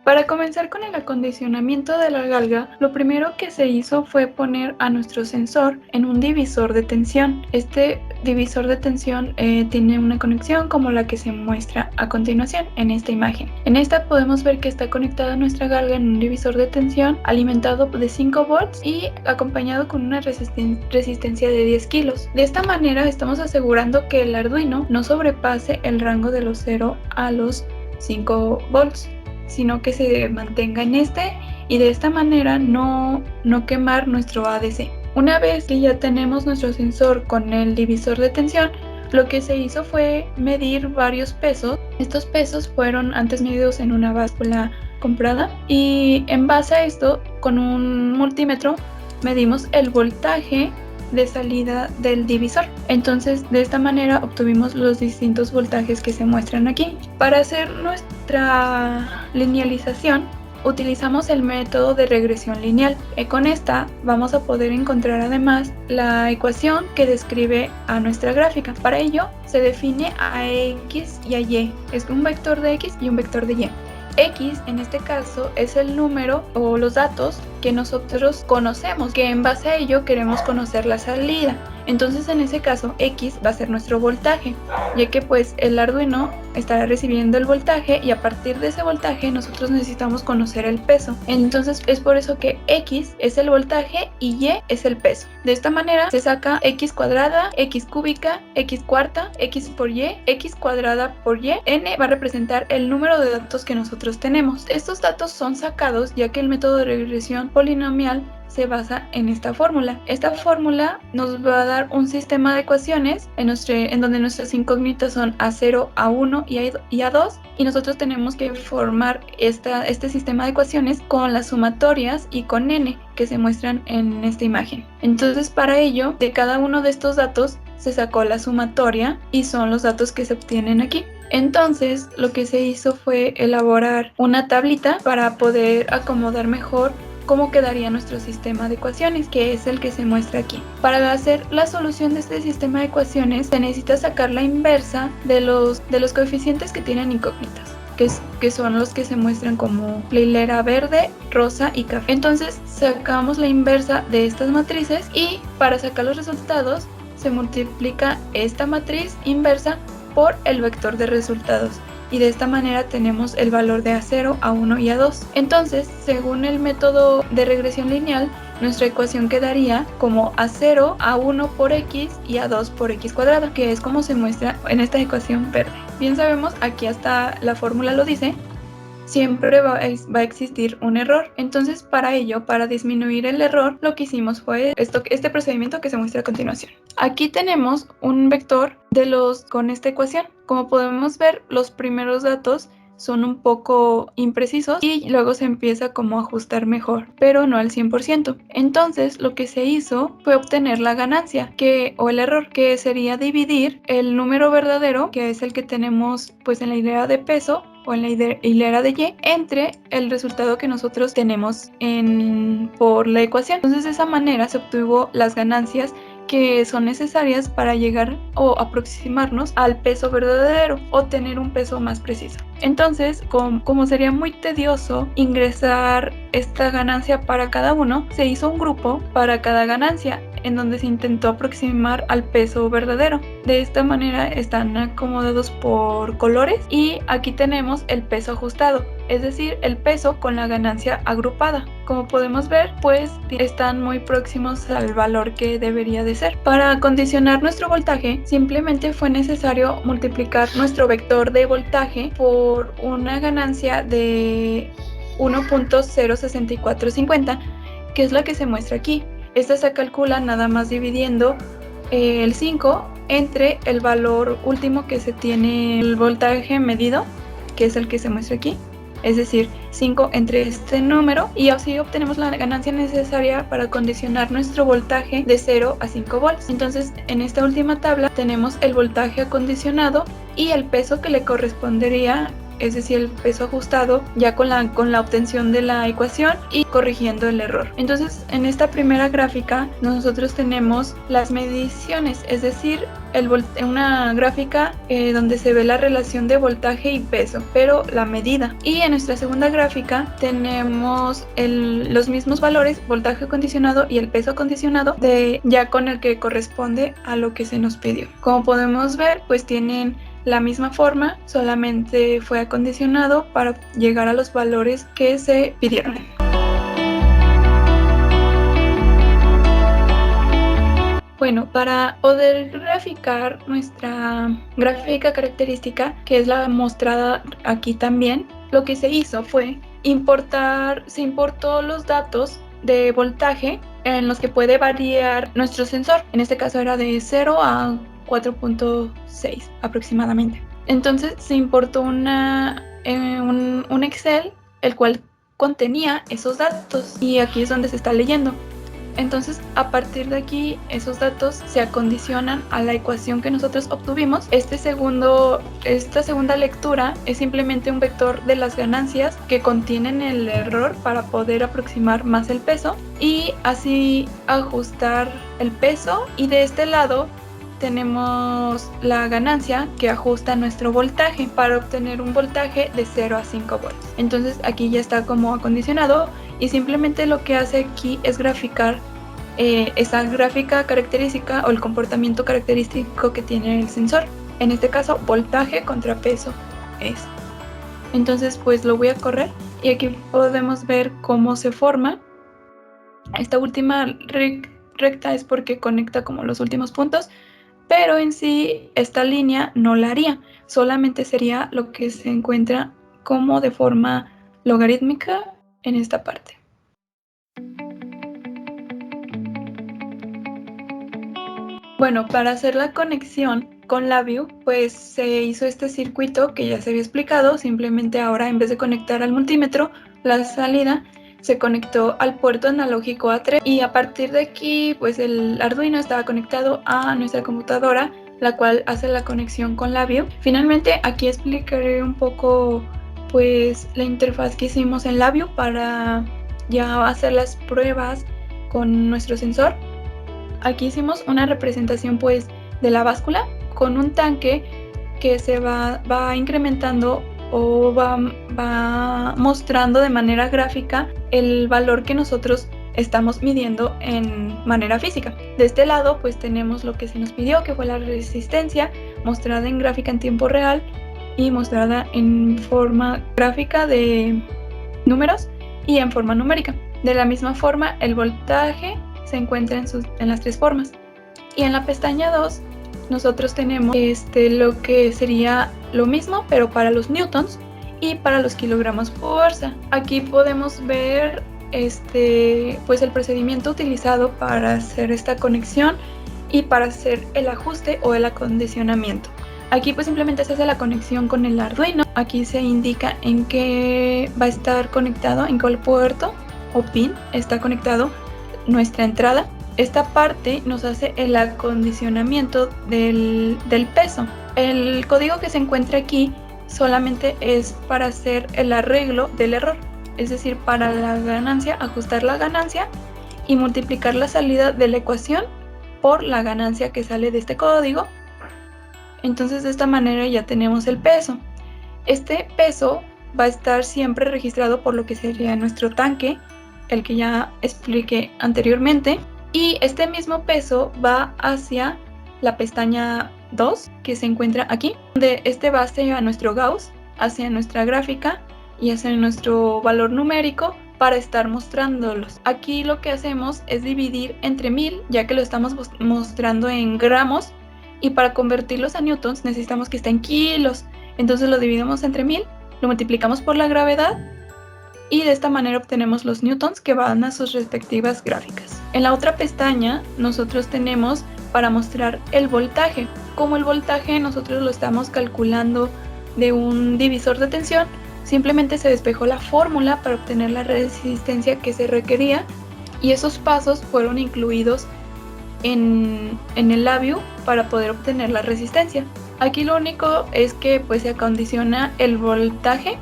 Para comenzar con el acondicionamiento de la galga, lo primero que se hizo fue poner a nuestro sensor en un divisor de tensión. Este divisor de tensión tiene una conexión como la que se muestra a continuación en esta imagen. En esta podemos ver que está conectada nuestra galga en un divisor de tensión alimentado de 5 volts y acompañado con una resistencia de 10 kilos. De esta manera estamos asegurando que el Arduino no sobrepase el rango de los 0 a los 5 volts, sino que se mantenga en este y de esta manera no quemar nuestro ADC. Una vez que ya tenemos nuestro sensor con el divisor de tensión, lo que se hizo fue medir varios pesos. Estos pesos fueron antes medidos en una báscula comprada y en base a esto, con un multímetro, medimos el voltaje de salida del divisor. Entonces de esta manera obtuvimos los distintos voltajes que se muestran aquí. Para hacer nuestra linealización utilizamos el método de regresión lineal. Con esta vamos a poder encontrar además la ecuación que describe a nuestra gráfica. Para ello se define a X y a Y. Es un vector de X y un vector de Y. X en este caso es el número o los datos que nosotros conocemos, que en base a ello queremos conocer la salida. Entonces en ese caso X va a ser nuestro voltaje, ya que pues el Arduino estará recibiendo el voltaje y a partir de ese voltaje nosotros necesitamos conocer el peso. Entonces es por eso que X es el voltaje y Y es el peso. De esta manera se saca X cuadrada, X cúbica, X cuarta, X por Y, X cuadrada por Y. N va a representar el número de datos que nosotros tenemos. Estos datos son sacados ya que el método de regresión polinomial se basa en esta fórmula. Esta fórmula nos va a dar un sistema de ecuaciones en donde nuestras incógnitas son A0, A1 y A2 y nosotros tenemos que formar este sistema de ecuaciones con las sumatorias y con n que se muestran en esta imagen. Entonces para ello de cada uno de estos datos se sacó la sumatoria y son los datos que se obtienen aquí. Entonces lo que se hizo fue elaborar una tablita para poder acomodar mejor cómo quedaría nuestro sistema de ecuaciones, que es el que se muestra aquí. Para hacer la solución de este sistema de ecuaciones se necesita sacar la inversa de los coeficientes que tienen incógnitas, que son los que se muestran como la hilera verde, rosa y café. Entonces sacamos la inversa de estas matrices y para sacar los resultados se multiplica esta matriz inversa por el vector de resultados. Y de esta manera tenemos el valor de A0, A1 y A2. Entonces, según el método de regresión lineal, nuestra ecuación quedaría como A0, A1 por X y A2 por X cuadrada, que es como se muestra en esta ecuación verde. Bien sabemos, aquí hasta la fórmula lo dice, siempre va a existir un error. Entonces para ello, para disminuir el error, lo que hicimos fue este procedimiento que se muestra a continuación. Aquí tenemos un vector con esta ecuación. Como podemos ver, los primeros datos son un poco imprecisos y luego se empieza como a ajustar mejor, pero no al 100%. Entonces lo que se hizo fue obtener la ganancia o el error, que sería dividir el número verdadero, que es el que tenemos pues en la hilera de peso o en la hilera de Y, entre el resultado que nosotros tenemos por la ecuación. Entonces de esa manera se obtuvo las ganancias que son necesarias para llegar o aproximarnos al peso verdadero o tener un peso más preciso. Entonces, como sería muy tedioso ingresar esta ganancia para cada uno, se hizo un grupo para cada ganancia en donde se intentó aproximar al peso verdadero. De esta manera están acomodados por colores y aquí tenemos el peso ajustado, es decir, el peso con la ganancia agrupada. Como podemos ver, pues están muy próximos al valor que debería de ser. Para acondicionar nuestro voltaje, simplemente fue necesario multiplicar nuestro vector de voltaje por una ganancia de 1.06450, que es la que se muestra aquí. Esta se calcula nada más dividiendo el 5 entre el valor último que se tiene el voltaje medido, que es el que se muestra aquí. Es decir, 5 entre este número y así obtenemos la ganancia necesaria para condicionar nuestro voltaje de 0 a 5 volts. Entonces, en esta última tabla tenemos el voltaje acondicionado y el peso que le correspondería es decir, el peso ajustado ya con la obtención de la ecuación y corrigiendo el error. Entonces, en esta primera gráfica nosotros tenemos las mediciones, es decir, una gráfica donde se ve la relación de voltaje y peso, pero la medida. Y en nuestra segunda gráfica tenemos los mismos valores, voltaje acondicionado y el peso acondicionado, ya con el que corresponde a lo que se nos pidió. Como podemos ver, pues tienen la misma forma, solamente fue acondicionado para llegar a los valores que se pidieron. Bueno, para poder graficar nuestra gráfica característica, que es la mostrada aquí también, lo que se hizo fue se importó los datos de voltaje en los que puede variar nuestro sensor. En este caso era de 0 a 4.6 aproximadamente. Entonces se importó un Excel, el cual contenía esos datos, y aquí es donde se está leyendo. Entonces, a partir de aquí, esos datos se acondicionan a la ecuación que nosotros obtuvimos. Esta segunda lectura es simplemente un vector de las ganancias que contienen el error para poder aproximar más el peso y así ajustar el peso. Y de este lado tenemos la ganancia que ajusta nuestro voltaje para obtener un voltaje de 0 a 5 volts. Entonces aquí ya está como acondicionado y simplemente lo que hace aquí es graficar esa gráfica característica o el comportamiento característico que tiene el sensor. En este caso, voltaje contra peso es. Entonces pues lo voy a correr y aquí podemos ver cómo se forma. Esta última recta es porque conecta como los últimos puntos, pero en sí esta línea no la haría, solamente sería lo que se encuentra como de forma logarítmica en esta parte. Bueno, para hacer la conexión con LabVIEW, pues se hizo este circuito que ya se había explicado, simplemente ahora en vez de conectar al multímetro, la salida se conectó al puerto analógico A3 y a partir de aquí pues el Arduino estaba conectado a nuestra computadora, la cual hace la conexión con LabVIEW. Finalmente aquí explicaré un poco pues la interfaz que hicimos en LabVIEW para ya hacer las pruebas con nuestro sensor. Aquí hicimos una representación pues de la báscula con un tanque que se va incrementando o va mostrando de manera gráfica el valor que nosotros estamos midiendo en manera física. De este lado pues tenemos lo que se nos pidió, que fue la resistencia mostrada en gráfica en tiempo real y mostrada en forma gráfica de números y en forma numérica. De la misma forma, el voltaje se encuentra en las tres formas. Y en la pestaña 2 nosotros tenemos lo que sería lo mismo, pero para los newtons y para los kilogramos por fuerza. Aquí podemos ver pues el procedimiento utilizado para hacer esta conexión y para hacer el ajuste o el acondicionamiento. Aquí pues simplemente se hace la conexión con el Arduino. Aquí se indica en qué va a estar conectado, en cuál puerto o pin está conectado nuestra entrada. Esta parte nos hace el acondicionamiento del peso. El código que se encuentra aquí solamente es para hacer el arreglo del error, es decir, para la ganancia, ajustar la ganancia y multiplicar la salida de la ecuación por la ganancia que sale de este código. Entonces de esta manera ya tenemos el peso. Este peso va a estar siempre registrado por lo que sería nuestro tanque, el que ya expliqué anteriormente, y este mismo peso va hacia la pestaña 2 que se encuentra aquí, donde va hacia nuestro Gauss, hacia nuestra gráfica y hacia nuestro valor numérico para estar mostrándolos. Aquí lo que hacemos es dividir entre 1000, ya que lo estamos mostrando en gramos, y para convertirlos a newtons necesitamos que esté en kilos. Entonces lo dividimos entre 1000, lo multiplicamos por la gravedad y de esta manera obtenemos los newtons que van a sus respectivas gráficas. En la otra pestaña nosotros tenemos para mostrar el voltaje. Como el voltaje nosotros lo estamos calculando de un divisor de tensión, simplemente se despejó la fórmula para obtener la resistencia que se requería y esos pasos fueron incluidos en el LabVIEW para poder obtener la resistencia. Aquí lo único es que pues se acondiciona el voltaje.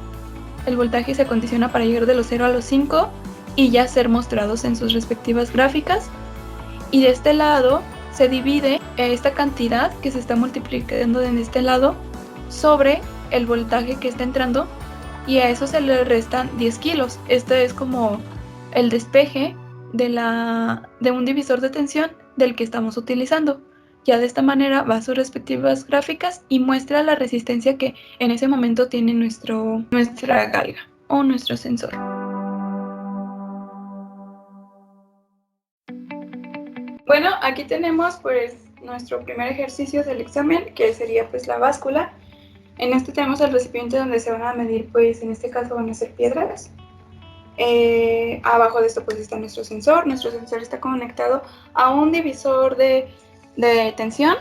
El voltaje se acondiciona para llegar de los 0 a los 5 y ya ser mostrados en sus respectivas gráficas. Y de este lado se divide esta cantidad que se está multiplicando en este lado sobre el voltaje que está entrando, y a eso se le restan 10 kilos. Este es como el despeje de un divisor de tensión del que estamos utilizando. Ya de esta manera va a sus respectivas gráficas y muestra la resistencia que en ese momento tiene nuestra galga o nuestro sensor. Bueno, aquí tenemos pues nuestro primer ejercicio del examen, que sería pues la báscula. En este tenemos el recipiente donde se van a medir, pues en este caso van a ser piedras. Abajo de esto pues está nuestro sensor. Nuestro sensor está conectado a un divisor de tensión,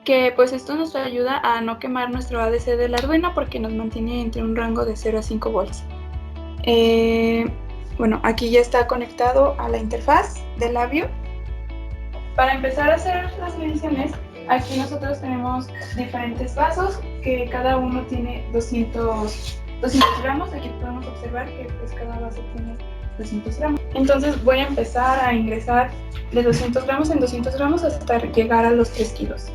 que pues esto nos ayuda a no quemar nuestro ADC del Arduino porque nos mantiene entre un rango de 0 a 5 volts. Bueno, aquí ya está conectado a la interfaz del labio. Para empezar a hacer las mediciones, aquí nosotros tenemos diferentes vasos que cada uno tiene 200 gramos. Aquí podemos observar que pues cada vaso tiene 200 gramos. Entonces voy a empezar a ingresar de 200 gramos en 200 gramos hasta llegar a los 3 kilos.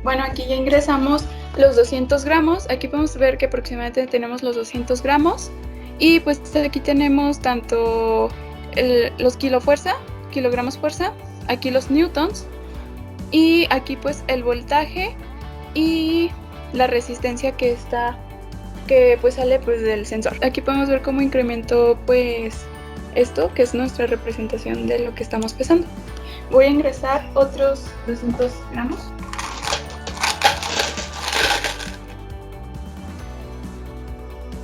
Bueno, aquí ya ingresamos los 200 gramos. Aquí podemos ver que aproximadamente tenemos los 200 gramos. Y pues aquí tenemos tanto los kilogramos fuerza, aquí los newtons, y aquí pues el voltaje y la resistencia que pues sale pues del sensor. Aquí podemos ver cómo incrementó pues esto, que es nuestra representación de lo que estamos pesando. Voy a ingresar otros 200 gramos.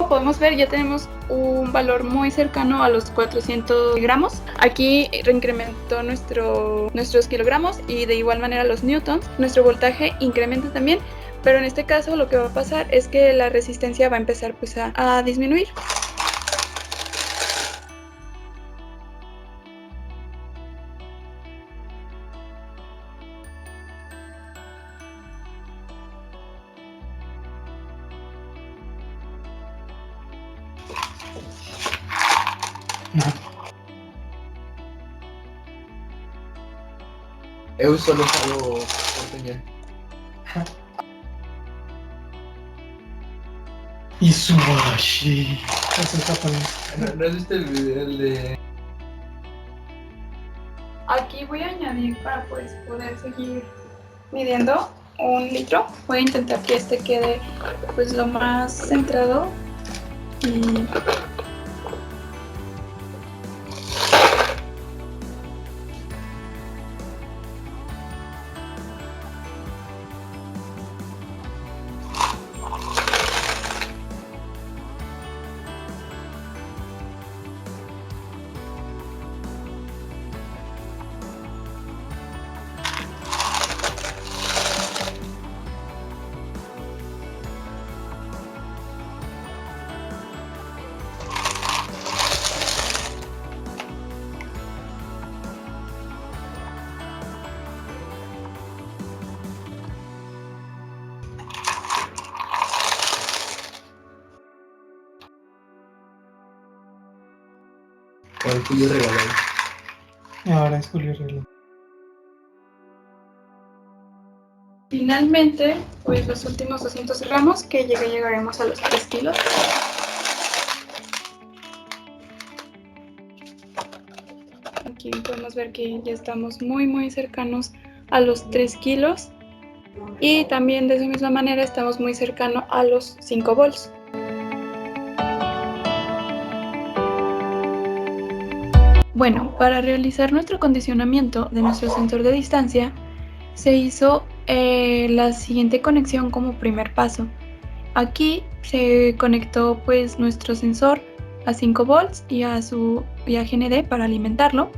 Podemos ver, ya tenemos un valor muy cercano a los 400 gramos. Aquí reincrementó nuestros kilogramos y de igual manera los newtons. Nuestro voltaje incrementa también, pero en este caso lo que va a pasar es que la resistencia va a empezar pues a disminuir. Eu solo falo porteñol. Isubashi. Es el japonés. ¿No has visto el video de...? Aquí voy a añadir para pues poder seguir midiendo 1 litro. Voy a intentar que este quede pues lo más centrado y ¿Cuál Julio regalado? Ahora es Julio Regla. finalmente pues los últimos 200 gramos, que llegaremos a los 3 kilos. Aquí podemos ver que ya estamos muy cercanos a los 3 kilos y también de esa misma manera estamos muy cercanos a los 5 volts. Bueno, para realizar nuestro acondicionamiento de nuestro sensor de distancia se hizo la siguiente conexión como primer paso. Aquí se conectó pues nuestro sensor a 5 volts y a GND para alimentarlo,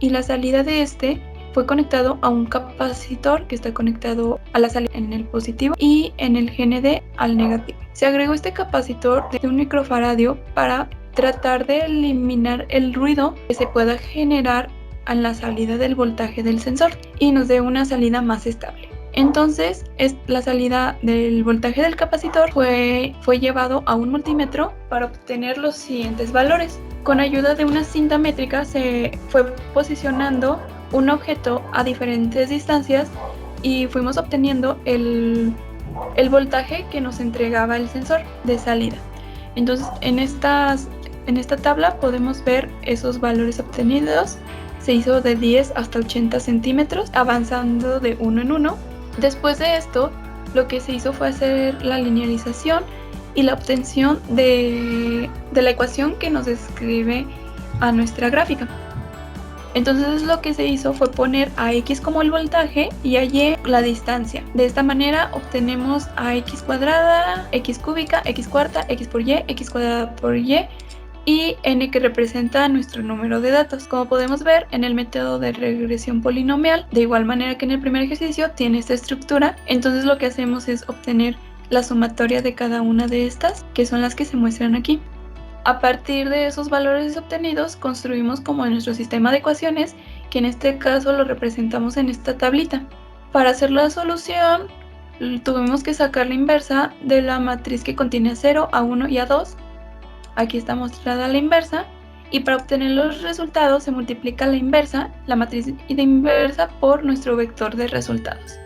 y la salida de este fue conectado a un capacitor que está conectado a la salida en el positivo y en el GND al negativo. Se agregó este capacitor de 1 microfaradio para tratar de eliminar el ruido que se pueda generar a la salida del voltaje del sensor y nos dé una salida más estable. Entonces, la salida del voltaje del capacitor fue llevado a un multímetro para obtener los siguientes valores. Con ayuda de una cinta métrica se fue posicionando un objeto a diferentes distancias y fuimos obteniendo el voltaje que nos entregaba el sensor de salida. Entonces, en esta tabla podemos ver esos valores obtenidos. Se hizo de 10 hasta 80 centímetros, avanzando de uno en uno. Después de esto, lo que se hizo fue hacer la linealización y la obtención de la ecuación que nos describe a nuestra gráfica. Entonces lo que se hizo fue poner a X como el voltaje y a Y la distancia. De esta manera obtenemos a X cuadrada, X cúbica, X cuarta, X por Y, X cuadrada por Y y N, que representa nuestro número de datos. Como podemos ver en el método de regresión polinomial, de igual manera que en el primer ejercicio, tiene esta estructura. Entonces lo que hacemos es obtener la sumatoria de cada una de estas, que son las que se muestran aquí. A partir de esos valores obtenidos, construimos como nuestro sistema de ecuaciones, que en este caso lo representamos en esta tablita. Para hacer la solución, tuvimos que sacar la inversa de la matriz que contiene a 0, a 1 y a 2. Aquí está mostrada la inversa, y para obtener los resultados se multiplica la inversa, la matriz de inversa, por nuestro vector de resultados.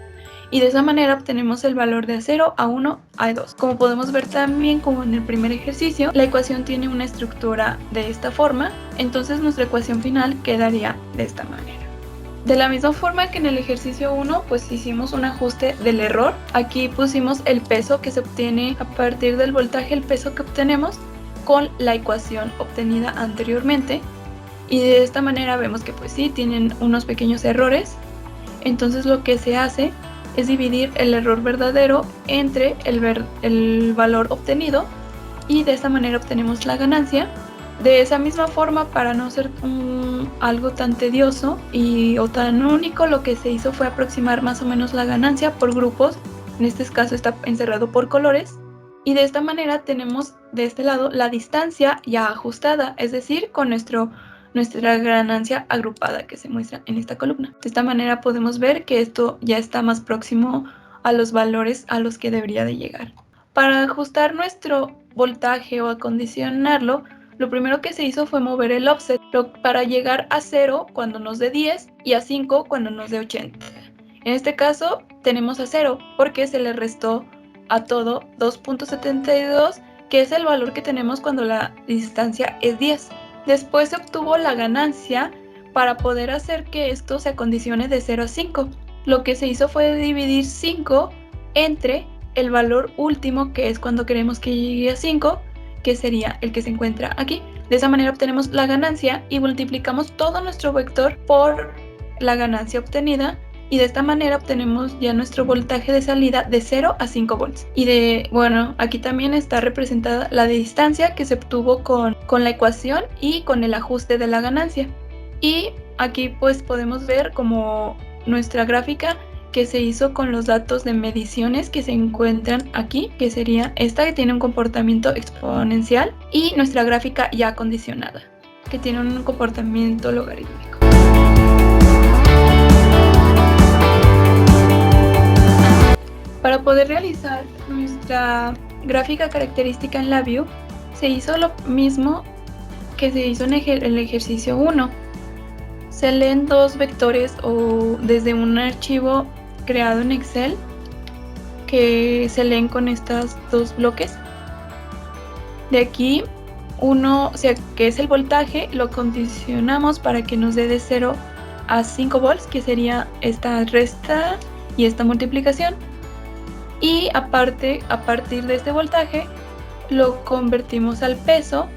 Y de esa manera obtenemos el valor de A0, A1, A2. Como podemos ver también, como en el primer ejercicio, la ecuación tiene una estructura de esta forma, entonces nuestra ecuación final quedaría de esta manera. De la misma forma que en el ejercicio 1, pues hicimos un ajuste del error. Aquí pusimos el peso que se obtiene a partir del voltaje, el peso que obtenemos con la ecuación obtenida anteriormente. Y de esta manera vemos que pues sí, tienen unos pequeños errores. Entonces lo que se hace es dividir el error verdadero entre el valor obtenido, y de esta manera obtenemos la ganancia. De esa misma forma, para no ser algo tan tedioso o tan único, lo que se hizo fue aproximar más o menos la ganancia por grupos. En este caso está encerrado por colores, y de esta manera tenemos de este lado la distancia ya ajustada, es decir, con nuestra ganancia agrupada que se muestra en esta columna. De esta manera podemos ver que esto ya está más próximo a los valores a los que debería de llegar. Para ajustar nuestro voltaje o acondicionarlo, lo primero que se hizo fue mover el offset para llegar a 0 cuando nos dé 10 y a 5 cuando nos dé 80. En este caso tenemos a 0 porque se le restó a todo 2.72, que es el valor que tenemos cuando la distancia es 10. Después se obtuvo la ganancia para poder hacer que esto se acondicione de 0 a 5. Lo que se hizo fue dividir 5 entre el valor último, que es cuando queremos que llegue a 5, que sería el que se encuentra aquí. De esa manera obtenemos la ganancia y multiplicamos todo nuestro vector por la ganancia obtenida, y de esta manera obtenemos ya nuestro voltaje de salida de 0 a 5 volts. Y aquí también está representada la distancia que se obtuvo con la ecuación y con el ajuste de la ganancia. Y aquí pues podemos ver como nuestra gráfica que se hizo con los datos de mediciones que se encuentran aquí, que sería esta, que tiene un comportamiento exponencial, y nuestra gráfica ya acondicionada, que tiene un comportamiento logarítmico. Para poder realizar nuestra gráfica característica en LabVIEW, se hizo lo mismo que se hizo en el ejercicio 1. Se leen dos vectores o desde un archivo creado en Excel, que se leen con estos dos bloques. De aquí, uno, que es el voltaje, lo condicionamos para que nos dé de 0 a 5 volts, que sería esta resta y esta multiplicación. Y a partir de este voltaje lo convertimos al peso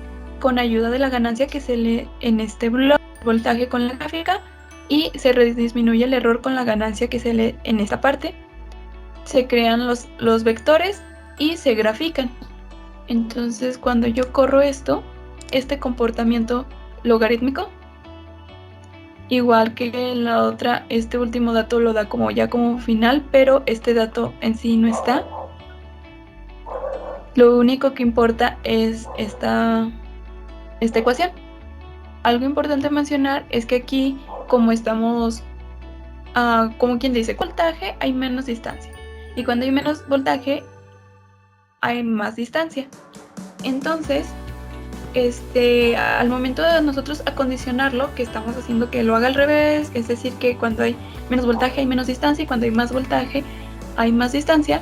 con ayuda de la ganancia que se lee en este bloque, voltaje con la gráfica, y se disminuye el error con la ganancia que se lee en esta parte. Se crean los vectores y se grafican. Entonces cuando yo corro este comportamiento logarítmico, igual que la otra, este último dato lo da como final, pero este dato en sí no está. Lo único que importa es esta esta ecuación. Algo importante mencionar es que aquí, como estamos, como quien dice, voltaje, hay menos distancia. Y cuando hay menos voltaje, hay más distancia. Entonces, al momento de nosotros acondicionarlo, que estamos haciendo que lo haga al revés, es decir, que cuando hay menos voltaje hay menos distancia y cuando hay más voltaje hay más distancia,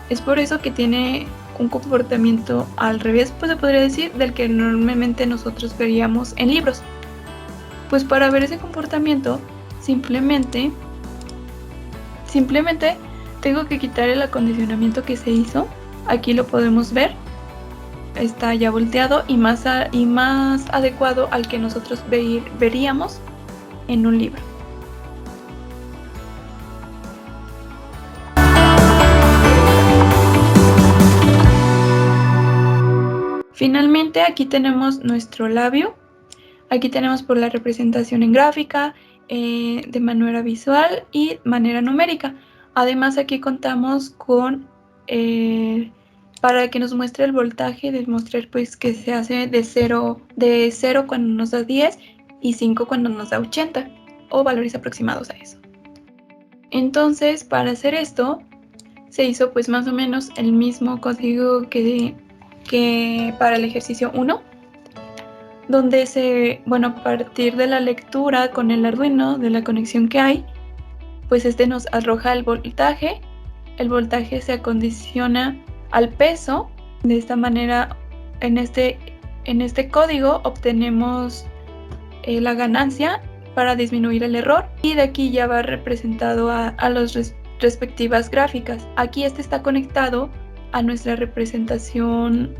es por eso que tiene un comportamiento al revés, pues se podría decir, del que normalmente nosotros veríamos en libros. Pues para ver ese comportamiento, simplemente tengo que quitar el acondicionamiento que se hizo. Aquí lo podemos ver. Está ya volteado y más adecuado al que nosotros veríamos en un libro. Finalmente, aquí tenemos nuestro labio. Aquí tenemos por la representación en gráfica, de manera visual y manera numérica. Además, aquí contamos con para que nos muestre el voltaje, demostrar pues que se hace de 0 cuando nos da 10 y 5 cuando nos da 80, o valores aproximados a eso. Entonces, para hacer esto, se hizo pues más o menos el mismo código que para el ejercicio 1, donde a partir de la lectura con el Arduino, de la conexión que hay, pues nos arroja el voltaje se acondiciona al peso. De esta manera, en este código obtenemos la ganancia para disminuir el error, y de aquí ya va representado a las respectivas gráficas. Aquí está conectado a nuestra representación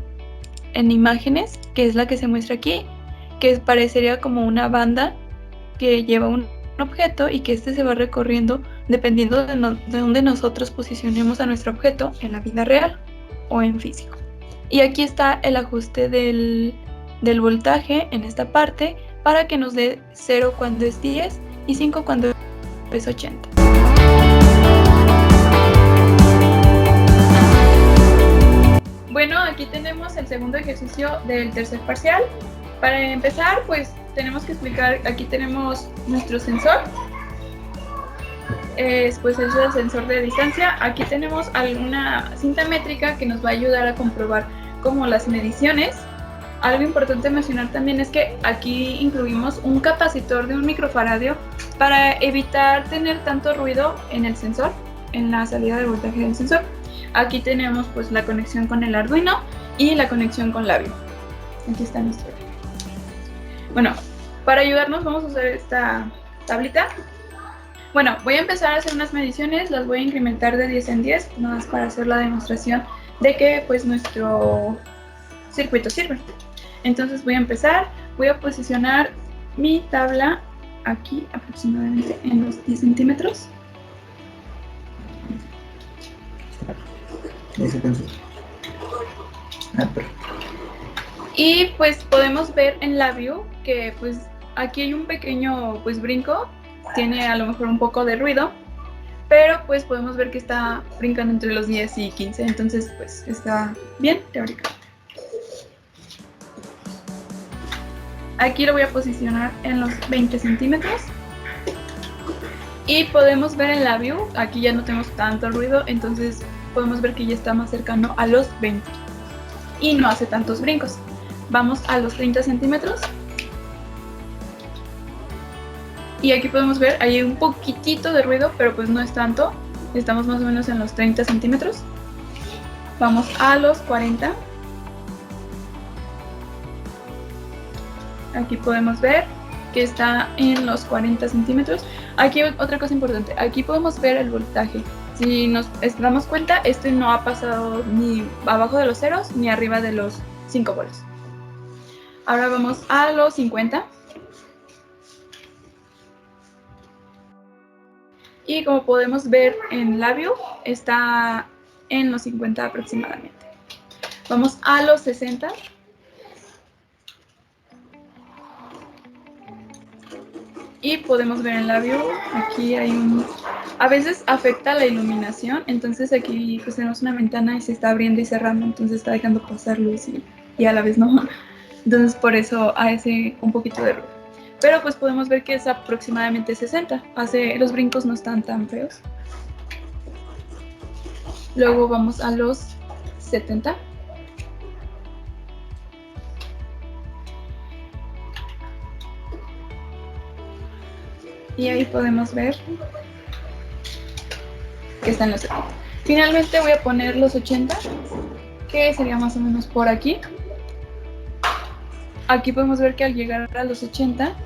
en imágenes, que es la que se muestra aquí, que parecería como una banda que lleva un objeto y que se va recorriendo dependiendo de dónde nosotros posicionemos a nuestro objeto en la vida real o en físico. Y aquí está el ajuste del voltaje en esta parte para que nos dé 0 cuando es 10 y 5 cuando es 80. Bueno, aquí tenemos el segundo ejercicio del tercer parcial. Para empezar, pues tenemos que explicar, aquí tenemos nuestro sensor. Pues es el sensor de distancia. Aquí tenemos alguna cinta métrica que nos va a ayudar a comprobar como las mediciones. Algo importante mencionar también es que aquí incluimos un capacitor de 1 microfaradio para evitar tener tanto ruido en el sensor, en la salida de voltaje del sensor. Aquí tenemos pues la conexión con el Arduino y la conexión con Labio. Aquí está nuestro. Bueno, para ayudarnos vamos a usar esta tablita. Bueno, voy a empezar a hacer unas mediciones, las voy a incrementar de 10 en 10, nada más para hacer la demostración de que pues nuestro circuito sirve. Entonces voy a empezar, voy a posicionar mi tabla aquí aproximadamente en los 10 centímetros. Y pues podemos ver en la view que pues aquí hay un pequeño pues brinco, tiene a lo mejor un poco de ruido, pero pues podemos ver que está brincando entre los 10 y 15, entonces pues está bien teóricamente. Aquí lo voy a posicionar en los 20 centímetros. Y podemos ver en la view, aquí ya no tenemos tanto ruido, entonces podemos ver que ya está más cercano a los 20 y no hace tantos brincos. Vamos a los 30 centímetros. Y aquí podemos ver, hay un poquitito de ruido, pero pues no es tanto. Estamos más o menos en los 30 centímetros. Vamos a los 40. Aquí podemos ver que está en los 40 centímetros. Aquí otra cosa importante, aquí podemos ver el voltaje. Si nos damos cuenta, este no ha pasado ni abajo de los ceros ni arriba de los 5 voltios. Ahora vamos a los 50. Y como podemos ver en la view, está en los 50 aproximadamente. Vamos a los 60. Y podemos ver en la view, aquí hay a veces afecta la iluminación, entonces aquí pues tenemos una ventana y se está abriendo y cerrando, entonces está dejando pasar luz y a la vez no. Entonces por eso hace un poquito de ruido. Pero pues podemos ver que es aproximadamente 60. Los brincos no están tan feos. Luego vamos a los 70. Y ahí podemos ver que están los 70. Finalmente voy a poner los 80, que sería más o menos por aquí. Aquí podemos ver que al llegar a los 80